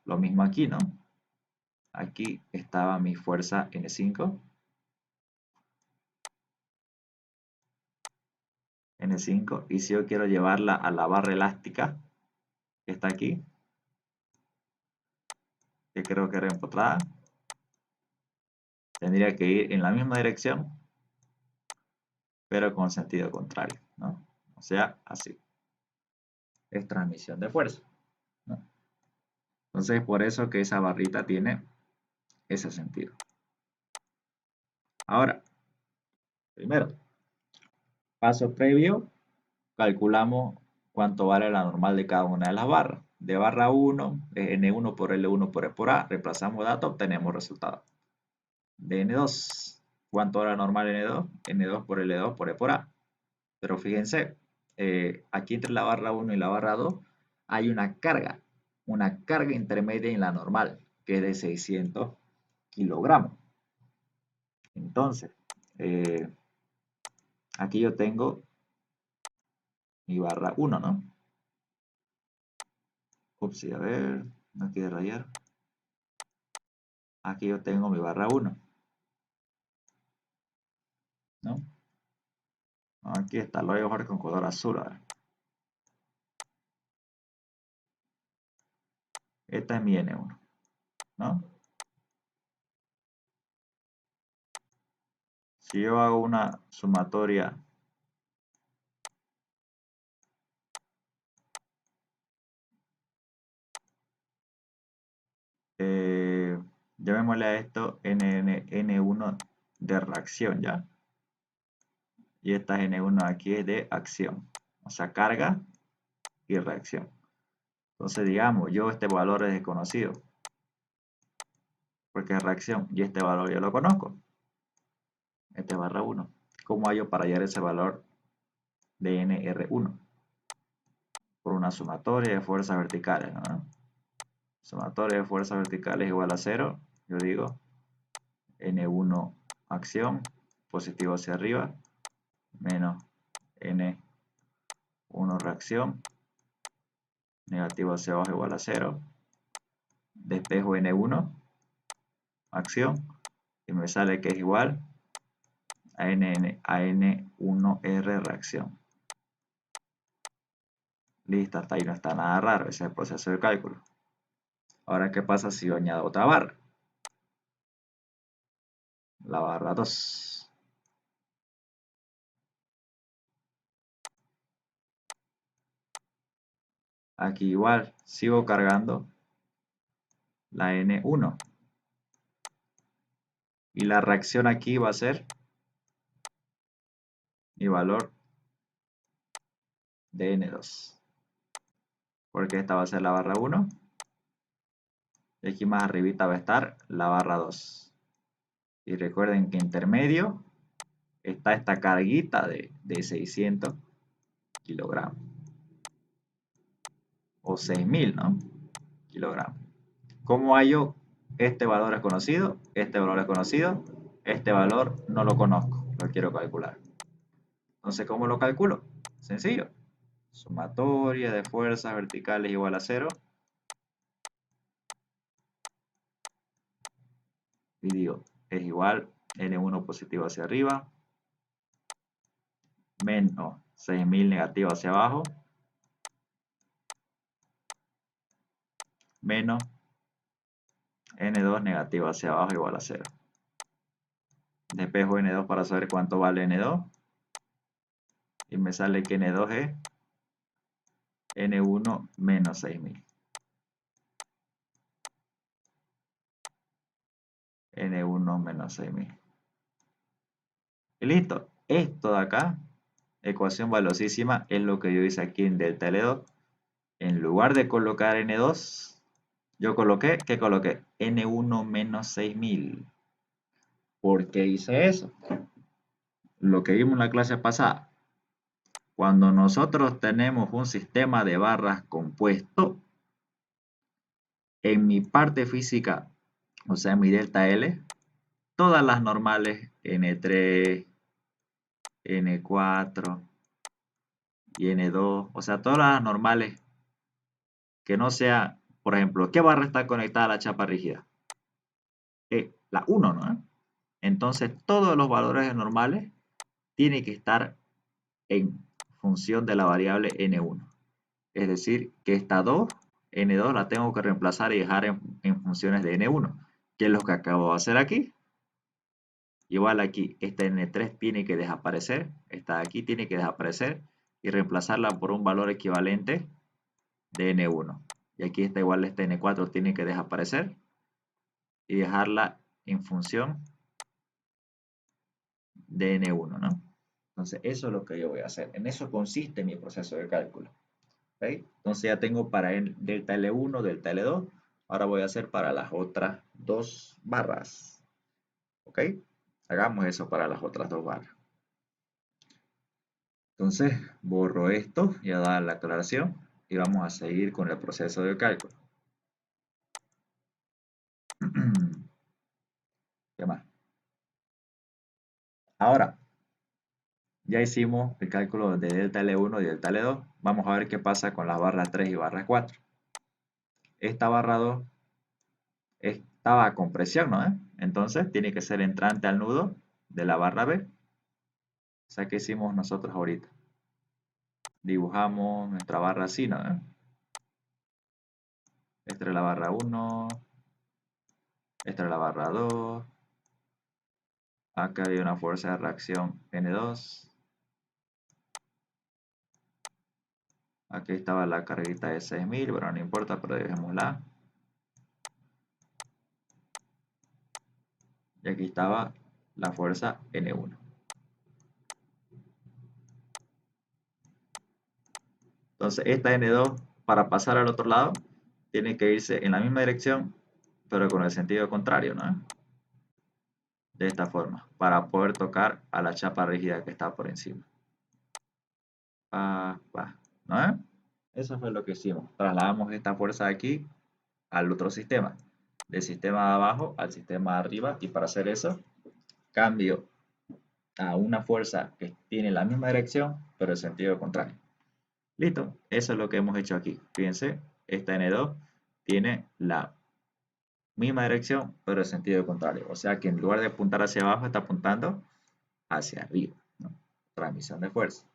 Lo mismo aquí, ¿no? Aquí estaba mi fuerza N5. N5. Y si yo quiero llevarla a la barra elástica, que está aquí, que creo que era empotrada, tendría que ir en la misma dirección, pero con sentido contrario, ¿no? O sea, así. Es transmisión de fuerza, ¿no? Entonces, por eso que esa barrita tiene ese sentido. Ahora, primero, paso previo, calculamos cuánto vale la normal de cada una de las barras. De barra 1, N1 por L1 por E por A, reemplazamos datos, obtenemos resultado. De N2, ¿cuánto vale la normal N2? N2 por L2 por E por A. Pero fíjense, aquí entre la barra 1 y la barra 2 hay una carga intermedia en la normal, que es de 600 kilogramos. Entonces, aquí yo tengo mi barra 1, ¿no? Ups, a ver, no quiere rayar. Aquí yo tengo mi barra 1, ¿no? Aquí está, lo voy a dibujar con color azul. A ver. Esta es mi N1, ¿no? Si yo hago una sumatoria llamémosle a esto N1 de reacción, ¿ya? Y esta N1 aquí es de acción, o sea, carga y reacción. Entonces, digamos, yo este valor es desconocido, porque es reacción, y este valor yo lo conozco, este barra 1. ¿Cómo hallo para hallar ese valor de NR1? Por una sumatoria de fuerzas verticales, ¿no? Sumatoria de fuerzas verticales igual a 0, yo digo N1 acción, positivo hacia arriba, menos N1 reacción, negativo hacia abajo igual a 0, despejo N1 acción, y me sale que es igual a N1R reacción. Listo, hasta ahí no está nada raro, ese es el proceso de cálculo. Ahora, ¿qué pasa si yo añado otra barra? La barra 2. Aquí igual, sigo cargando la N1. Y la reacción aquí va a ser mi valor de N2. Porque esta va a ser la barra 1. Y aquí más arribita va a estar la barra 2. Y recuerden que intermedio está esta carguita de 600 kilogramos. O 6000, ¿no? Kilogramos. ¿Cómo hallo este valor es conocido? Este valor es conocido. Este valor no lo conozco. Lo quiero calcular. Entonces, ¿cómo lo calculo? Sencillo. Sumatoria de fuerzas verticales igual a 0. Y digo, es igual N1 positivo hacia arriba, menos 6000 negativo hacia abajo, menos N2 negativo hacia abajo igual a 0. Despejo N2 para saber cuánto vale N2. Y me sale que N2 es N1 menos 6000. N1 menos 6000. Y listo. Esto de acá, ecuación valiosísima, es lo que yo hice aquí en delta L2. En lugar de colocar N2, yo coloqué, ¿qué coloqué? N1 menos 6000. ¿Por qué hice eso? Lo que vimos en la clase pasada. Cuando nosotros tenemos un sistema de barras compuesto, en mi parte física, o sea, en mi delta L, todas las normales N3, N4 y N2, o sea, todas las normales que no sea, por ejemplo, ¿qué barra está conectada a la chapa rígida? La 1, ¿no? Entonces, todos los valores normales tienen que estar en función de la variable N1. Es decir, que esta 2, N2 la tengo que reemplazar y dejar en funciones de N1. ¿Qué es lo que acabo de hacer aquí? Igual aquí, esta N3 tiene que desaparecer, esta de aquí tiene que desaparecer y reemplazarla por un valor equivalente de N1. Y aquí está igual, esta N4 tiene que desaparecer y dejarla en función de N1, ¿no? Entonces, eso es lo que yo voy a hacer. En eso consiste mi proceso de cálculo. ¿Okay? Entonces ya tengo para el delta L1, delta L2. Ahora voy a hacer para las otras dos barras. ¿Ok? Hagamos eso para las otras dos barras. Entonces borro esto, ya da la aclaración y vamos a seguir con el proceso de cálculo. ¿Qué más? Ahora, ya hicimos el cálculo de delta L1 y delta L2. Vamos a ver qué pasa con las barras 3 y barras 4. esta barra 2 estaba a compresión, ¿no? Entonces tiene que ser entrante al nudo de la barra B. O sea, ¿qué hicimos nosotros ahorita? Dibujamos nuestra barra así, ¿no? Esta es la barra 1, esta es la barra 2, acá hay una fuerza de reacción N2, aquí estaba la carguita de 6000, pero no importa, pero dejémosla. Y aquí estaba la fuerza N1. Entonces esta N2 para pasar al otro lado tiene que irse en la misma dirección, pero con el sentido contrario, ¿no? De esta forma, para poder tocar a la chapa rígida que está por encima. ¿No? Eso fue lo que hicimos. Trasladamos esta fuerza de aquí al otro sistema, del sistema de abajo al sistema de arriba, y para hacer eso cambio a una fuerza que tiene la misma dirección, pero en sentido contrario. Listo, eso es lo que hemos hecho aquí. Fíjense, esta N2 tiene la misma dirección, pero en sentido contrario. O sea que en lugar de apuntar hacia abajo, está apuntando hacia arriba, ¿no? Transmisión de fuerza.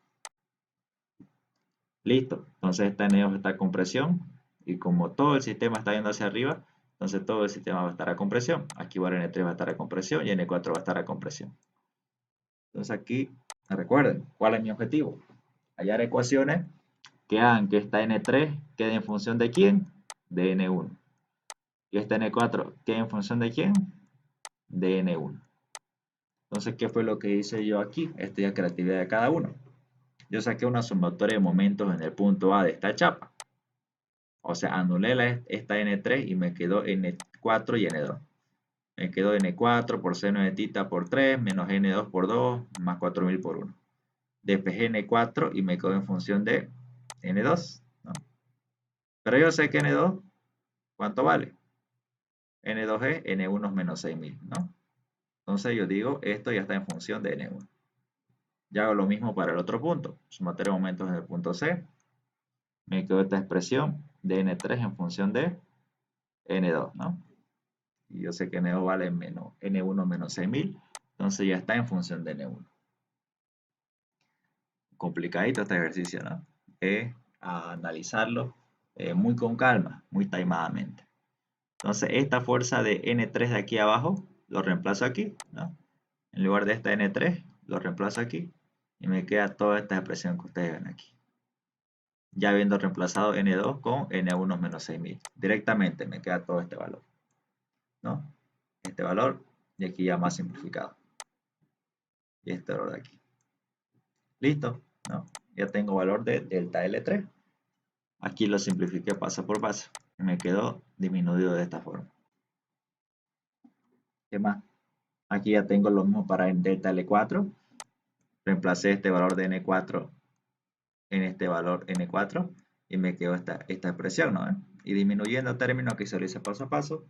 Listo, entonces esta N2 está a compresión, y como todo el sistema está yendo hacia arriba, entonces todo el sistema va a estar a compresión. Aquí va N3 va a estar a compresión y N4 va a estar a compresión. Entonces aquí, recuerden, ¿cuál es mi objetivo? Hallar ecuaciones que hagan que esta N3 quede en función de ¿quién? De N1. Y esta N4 quede en función de ¿quién? De N1. Entonces, ¿qué fue lo que hice yo aquí? Esta es la creatividad de cada uno. Yo saqué una sumatoria de momentos en el punto A de esta chapa. O sea, anulé esta N3 y me quedó N4 y N2. Me quedó N4 por seno de tita por 3, menos N2 por 2, más 4000 por 1. Despejé N4 y me quedó en función de N2, ¿no? Pero yo sé que N2, ¿cuánto vale? N2 es N1 menos 6000, ¿no? Entonces yo digo, esto ya está en función de N1. Ya hago lo mismo para el otro punto. Sumatoria de momentos en el punto C. Me quedó esta expresión de N3 en función de N2, ¿no? Y yo sé que N2 vale menos N1 menos 6000. Entonces ya está en función de N1. Complicadito este ejercicio, ¿no? A analizarlo muy con calma, muy timadamente. Entonces esta fuerza de N3 de aquí abajo lo reemplazo aquí, ¿no? En lugar de esta N3 lo reemplazo aquí y me queda toda esta expresión que ustedes ven aquí. Ya habiendo reemplazado N2 con N1 menos 6000. Directamente me queda todo este valor, ¿no? Este valor y aquí ya más simplificado. Y este valor de aquí. Listo, ¿no? Ya tengo valor de delta L3. Aquí lo simplifiqué paso por paso. Me quedó disminuido de esta forma. ¿Qué más? Aquí ya tengo lo mismo para el delta L4. Reemplacé este valor de N4 en este valor N4 y me quedó esta expresión, ¿no? Y disminuyendo términos que se lo hice paso a paso,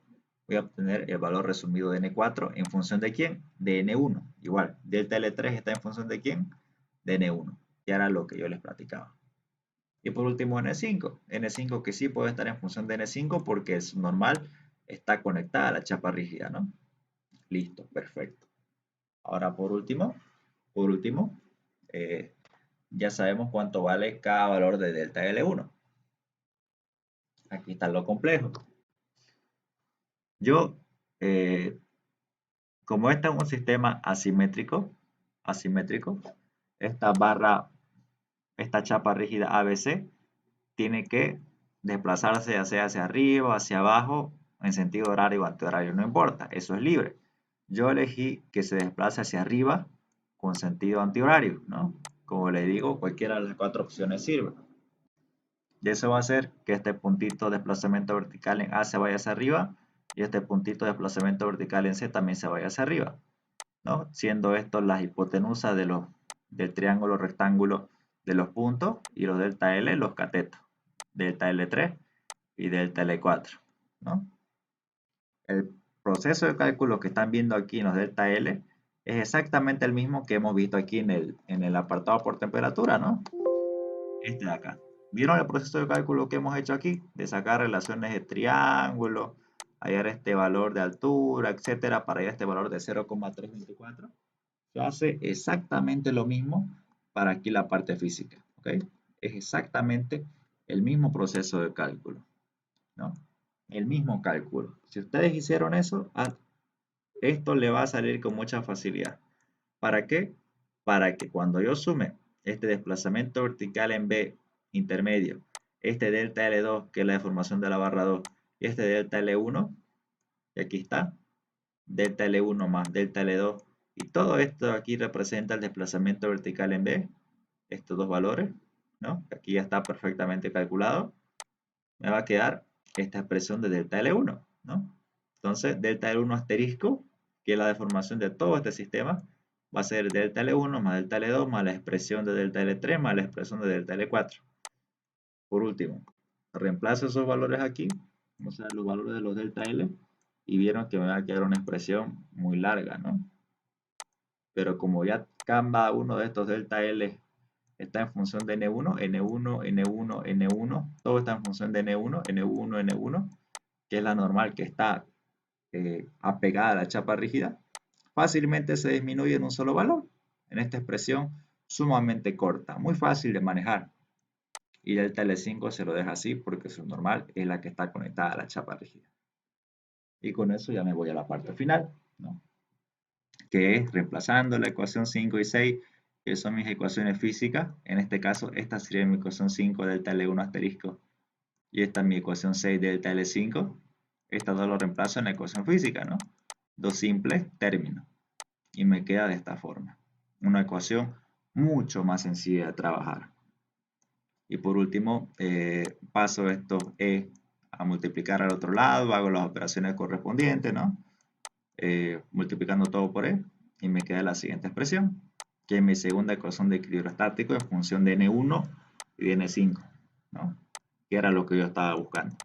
voy a obtener el valor resumido de N4 en función de quién? De N1. Igual, delta L3 está en función de quién? De N1. Y era lo que yo les platicaba. Y por último N5. N5 que sí puede estar en función de N5 porque es normal, está conectada a la chapa rígida, ¿no? Listo, perfecto. Ahora por último, ya sabemos cuánto vale cada valor de delta L1. Aquí está lo complejo. Yo, como este es un sistema asimétrico, esta barra, esta chapa rígida ABC, tiene que desplazarse ya sea hacia arriba, hacia abajo, en sentido horario o antihorario, no importa, eso es libre. Yo elegí que se desplace hacia arriba con sentido antihorario, ¿no? Como le digo, cualquiera de las cuatro opciones sirve. Y eso va a hacer que este puntito de desplazamiento vertical en A se vaya hacia arriba y este puntito de desplazamiento vertical en C también se vaya hacia arriba, ¿no? Siendo estos las hipotenusas del triángulo rectángulo de los puntos y los delta L los catetos, delta L3 y delta L4, ¿no? El proceso de cálculo que están viendo aquí en los delta L es exactamente el mismo que hemos visto aquí en el apartado por temperatura, ¿no? Este de acá. ¿Vieron el proceso de cálculo que hemos hecho aquí? De sacar relaciones de triángulo, hallar este valor de altura, etcétera, para hallar este valor de 0,324. Se hace exactamente lo mismo para aquí la parte física, ¿ok? Es exactamente el mismo proceso de cálculo, ¿no? El mismo cálculo. Si ustedes hicieron eso, esto le va a salir con mucha facilidad. ¿Para qué? Para que cuando yo sume este desplazamiento vertical en B intermedio, este delta L2, que es la deformación de la barra 2, y este delta L1, y aquí está, delta L1 más delta L2, y todo esto aquí representa el desplazamiento vertical en B, estos dos valores, ¿no? Aquí ya está perfectamente calculado, me va a quedar esta expresión de delta L1, ¿no? Entonces, delta L1 asterisco, que es la deformación de todo este sistema, va a ser delta L1 más delta L2 más la expresión de delta L3 más la expresión de delta L4. Por último, reemplazo esos valores aquí, o sea, los valores de los delta L, y vieron que me va a quedar una expresión muy larga, ¿no? Pero como ya cada uno de estos delta L está en función de N1, N1, N1, N1, todo está en función de N1, N1, N1, que es la normal que está apegada a la chapa rígida, fácilmente se disminuye en un solo valor, en esta expresión sumamente corta, muy fácil de manejar. Y delta L5 se lo deja así porque su normal es la que está conectada a la chapa rígida. Y con eso ya me voy a la parte final, ¿no? Que es reemplazando la ecuación 5 y 6, que son mis ecuaciones físicas. En este caso, esta sería mi ecuación 5 delta L1 asterisco y esta es mi ecuación 6 delta L5. Estas dos lo reemplazo en la ecuación física, ¿no? Dos simples términos. Y me queda de esta forma. Una ecuación mucho más sencilla de trabajar. Y por último, paso esto E a multiplicar al otro lado, hago las operaciones correspondientes, ¿no? Multiplicando todo por E y me queda la siguiente expresión, que es mi segunda ecuación de equilibrio estático en función de N1 y de N5, ¿no? Que era lo que yo estaba buscando.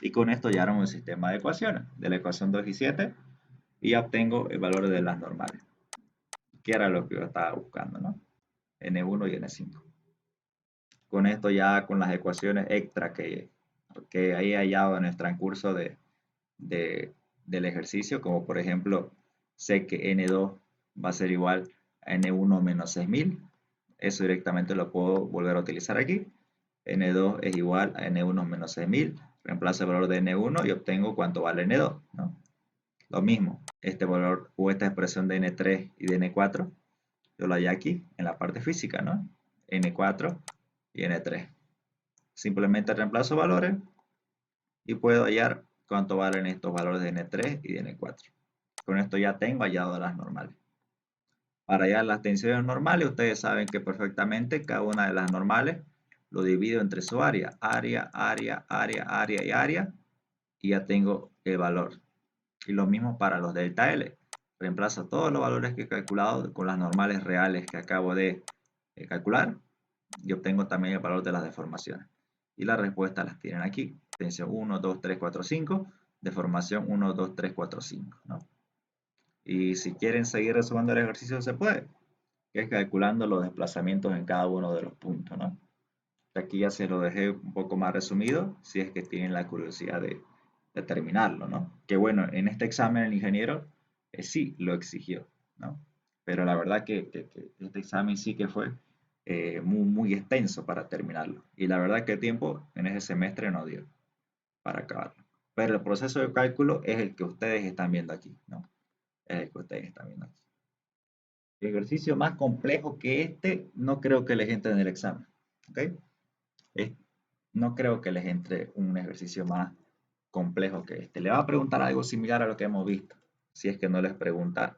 Y con esto ya armo un sistema de ecuaciones de la ecuación 2 y 7 y obtengo el valor de las normales, que era lo que yo estaba buscando, ¿no? N1 y N5. Con esto ya con las ecuaciones extra que he hallado en el transcurso de- del ejercicio, como por ejemplo, sé que N2 va a ser igual a N1 menos 6000, eso directamente lo puedo volver a utilizar aquí. N2 es igual a N1 menos 6000, reemplazo el valor de N1 y obtengo cuánto vale N2, ¿no? Lo mismo, este valor o esta expresión de N3 y de N4, yo la hallé aquí en la parte física, ¿no? N4 y N3. Simplemente reemplazo valores y puedo hallar cuánto valen estos valores de N3 y de N4. Con esto ya tengo hallado las normales. Para hallar las tensiones normales, ustedes saben que perfectamente cada una de las normales lo divido entre su área. Área, área, área, área y área. Y ya tengo el valor. Y lo mismo para los delta L. Reemplazo todos los valores que he calculado con las normales reales que acabo de calcular y obtengo también el valor de las deformaciones. Y las respuestas las tienen aquí. Tensión 1, 2, 3, 4, 5. Deformación 1, 2, 3, 4, 5. ¿No? Y si quieren seguir resolviendo el ejercicio se puede, que es calculando los desplazamientos en cada uno de los puntos. ¿No? Aquí ya se lo dejé un poco más resumido, si es que tienen la curiosidad de terminarlo, ¿no? Que bueno, en este examen el ingeniero sí lo exigió, ¿no? Pero la verdad que este examen sí que fue muy extenso para terminarlo. Y la verdad que el tiempo en ese semestre no dio para acabarlo. Pero el proceso de cálculo es el que ustedes están viendo aquí, ¿no? Es el que ustedes están viendo aquí. El ejercicio más complejo que este no creo que les entre en el examen, ¿ok? Es no creo que les entre un ejercicio más complejo que este. Le va a preguntar algo similar a lo que hemos visto, si es que no les pregunta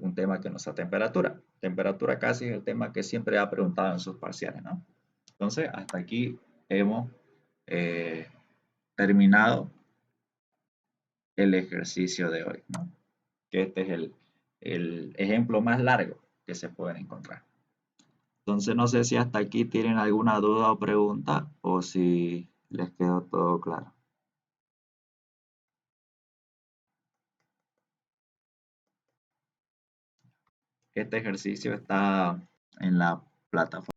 un tema que no sea temperatura. Temperatura casi es el tema que siempre ha preguntado en sus parciales, ¿no? Entonces, hasta aquí hemos eh, terminado el ejercicio de hoy, ¿no? Que este es el ejemplo más largo que se pueden encontrar. Entonces, no sé si hasta aquí tienen alguna duda o pregunta o si les quedó todo claro. Este ejercicio está en la plataforma.